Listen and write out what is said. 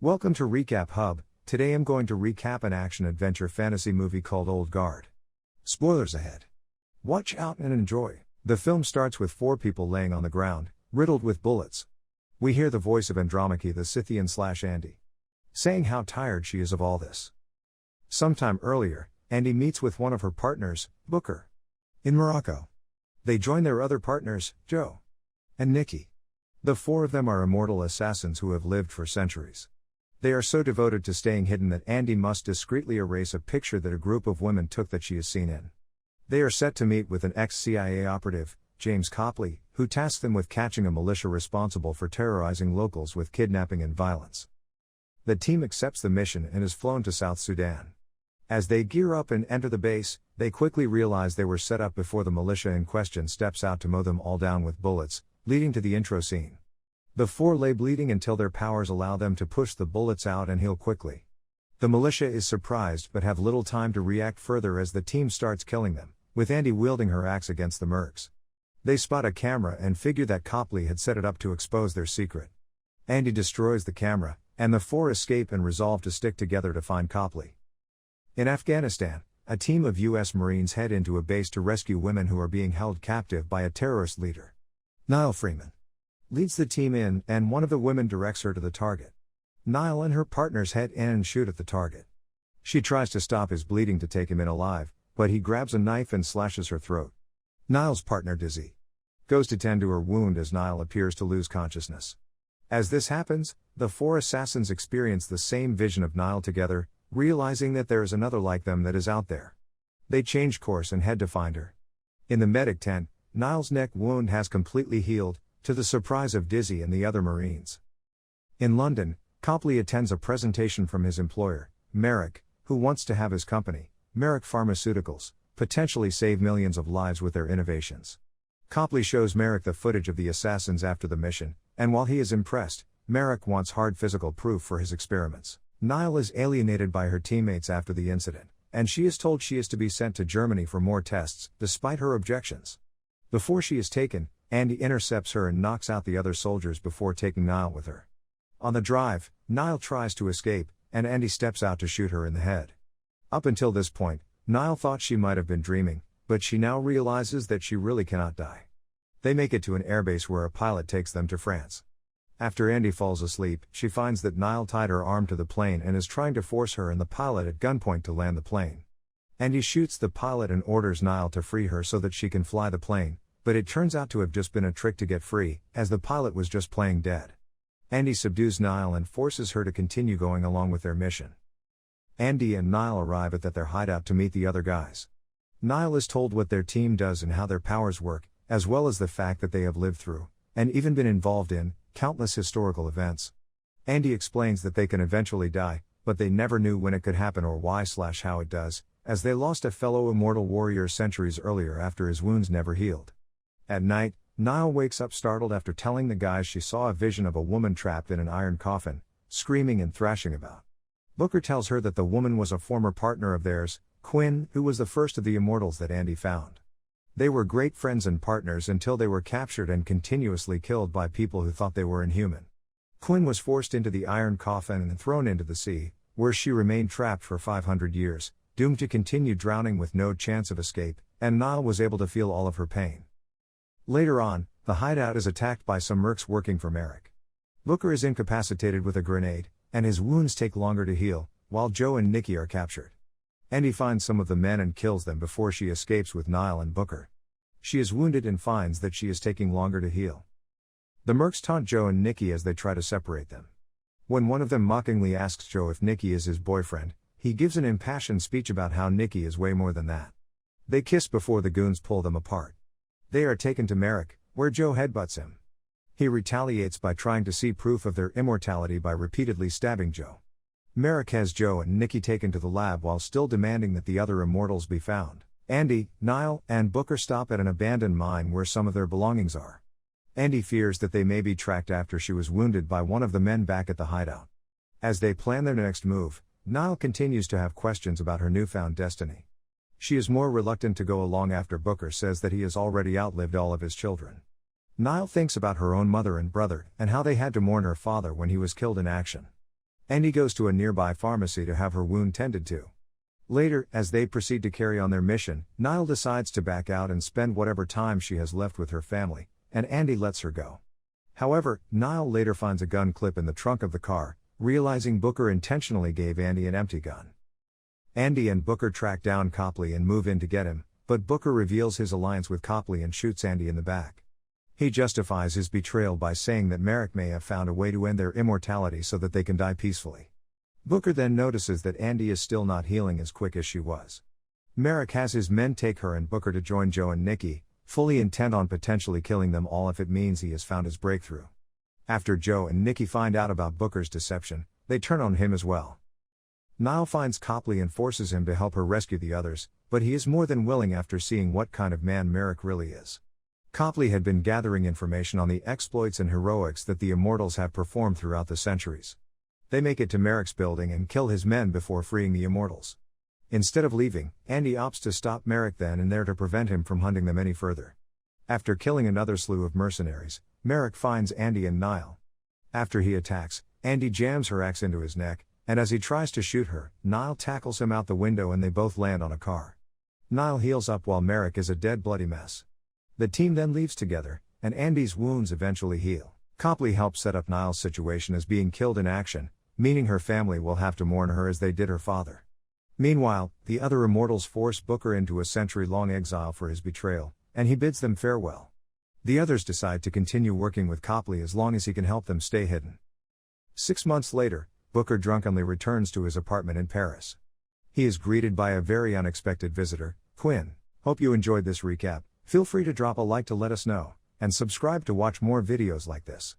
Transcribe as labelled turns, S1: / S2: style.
S1: Welcome to Recap Hub. Today I'm going to recap an action-adventure fantasy movie called Old Guard. Spoilers ahead. Watch out and enjoy. The film starts with four people laying on the ground, riddled with bullets. We hear the voice of Andromache the Scythian/Andy, saying how tired she is of all this. Sometime earlier, Andy meets with one of her partners, Booker, in Morocco. They join their other partners, Joe and Nikki. The four of them are immortal assassins who have lived for centuries. They are so devoted to staying hidden that Andy must discreetly erase a picture that a group of women took that she is seen in. They are set to meet with an ex-CIA operative, James Copley, who tasks them with catching a militia responsible for terrorizing locals with kidnapping and violence. The team accepts the mission and is flown to South Sudan. As they gear up and enter the base, they quickly realize they were set up before the militia in question steps out to mow them all down with bullets, leading to the intro scene. The four lay bleeding until their powers allow them to push the bullets out and heal quickly. The militia is surprised but have little time to react further as the team starts killing them, with Andy wielding her axe against the mercs. They spot a camera and figure that Copley had set it up to expose their secret. Andy destroys the camera, and the four escape and resolve to stick together to find Copley. In Afghanistan, a team of U.S. Marines head into a base to rescue women who are being held captive by a terrorist leader. Niall Freeman leads the team in, and one of the women directs her to the target. Niall and her partners head in and shoot at the target. She tries to stop his bleeding to take him in alive, but he grabs a knife and slashes her throat. Niall's partner Dizzy goes to tend to her wound as Niall appears to lose consciousness. As this happens, the four assassins experience the same vision of Niall together, realizing that there is another like them that is out there. They change course and head to find her. In the medic tent, Niall's neck wound has completely healed, to the surprise of Dizzy and the other Marines. In London, Copley attends a presentation from his employer, Merrick, who wants to have his company, Merrick Pharmaceuticals, potentially save millions of lives with their innovations. Copley shows Merrick the footage of the assassins after the mission, and while he is impressed, Merrick wants hard physical proof for his experiments. Niall is alienated by her teammates after the incident, and she is told she is to be sent to Germany for more tests, despite her objections. Before she is taken, Andy intercepts her and knocks out the other soldiers before taking Niall with her. On the drive, Niall tries to escape, and Andy steps out to shoot her in the head. Up until this point, Niall thought she might have been dreaming, but she now realizes that she really cannot die. They make it to an airbase where a pilot takes them to France. After Andy falls asleep, she finds that Niall tied her arm to the plane and is trying to force her and the pilot at gunpoint to land the plane. Andy shoots the pilot and orders Niall to free her so that she can fly the plane, but it turns out to have just been a trick to get free, as the pilot was just playing dead. Andy subdues Niall and forces her to continue going along with their mission. Andy and Niall arrive at their hideout to meet the other guys. Niall is told what their team does and how their powers work, as well as the fact that they have lived through, and even been involved in, countless historical events. Andy explains that they can eventually die, but they never knew when it could happen or why/how it does, as they lost a fellow immortal warrior centuries earlier after his wounds never healed. At night, Niall wakes up startled after telling the guys she saw a vision of a woman trapped in an iron coffin, screaming and thrashing about. Booker tells her that the woman was a former partner of theirs, Quinn, who was the first of the immortals that Andy found. They were great friends and partners until they were captured and continuously killed by people who thought they were inhuman. Quinn was forced into the iron coffin and thrown into the sea, where she remained trapped for 500 years, doomed to continue drowning with no chance of escape, and Niall was able to feel all of her pain. Later on, the hideout is attacked by some mercs working for Merrick. Booker is incapacitated with a grenade, and his wounds take longer to heal, while Joe and Nikki are captured. Andy finds some of the men and kills them before she escapes with Niall and Booker. She is wounded and finds that she is taking longer to heal. The mercs taunt Joe and Nikki as they try to separate them. When one of them mockingly asks Joe if Nikki is his boyfriend, he gives an impassioned speech about how Nikki is way more than that. They kiss before the goons pull them apart. They are taken to Merrick, where Joe headbutts him. He retaliates by trying to see proof of their immortality by repeatedly stabbing Joe. Merrick has Joe and Nikki taken to the lab while still demanding that the other immortals be found. Andy, Niall, and Booker stop at an abandoned mine where some of their belongings are. Andy fears that they may be tracked after she was wounded by one of the men back at the hideout. As they plan their next move, Niall continues to have questions about her newfound destiny. She is more reluctant to go along after Booker says that he has already outlived all of his children. Niall thinks about her own mother and brother, and how they had to mourn her father when he was killed in action. Andy goes to a nearby pharmacy to have her wound tended to. Later, as they proceed to carry on their mission, Niall decides to back out and spend whatever time she has left with her family, and Andy lets her go. However, Niall later finds a gun clip in the trunk of the car, realizing Booker intentionally gave Andy an empty gun. Andy and Booker track down Copley and move in to get him, but Booker reveals his alliance with Copley and shoots Andy in the back. He justifies his betrayal by saying that Merrick may have found a way to end their immortality so that they can die peacefully. Booker then notices that Andy is still not healing as quick as she was. Merrick has his men take her and Booker to join Joe and Nikki, fully intent on potentially killing them all if it means he has found his breakthrough. After Joe and Nikki find out about Booker's deception, they turn on him as well. Niall finds Copley and forces him to help her rescue the others, but he is more than willing after seeing what kind of man Merrick really is. Copley had been gathering information on the exploits and heroics that the Immortals have performed throughout the centuries. They make it to Merrick's building and kill his men before freeing the Immortals. Instead of leaving, Andy opts to stop Merrick then and there to prevent him from hunting them any further. After killing another slew of mercenaries, Merrick finds Andy and Niall. After he attacks, Andy jams her axe into his neck, and as he tries to shoot her, Niall tackles him out the window and they both land on a car. Niall heals up while Merrick is a dead bloody mess. The team then leaves together, and Andy's wounds eventually heal. Copley helps set up Niall's situation as being killed in action, meaning her family will have to mourn her as they did her father. Meanwhile, the other Immortals force Booker into a century-long exile for his betrayal, and he bids them farewell. The others decide to continue working with Copley as long as he can help them stay hidden. 6 months later, Booker drunkenly returns to his apartment in Paris. He is greeted by a very unexpected visitor, Quinn. Hope you enjoyed this recap. Feel free to drop a like to let us know, and subscribe to watch more videos like this.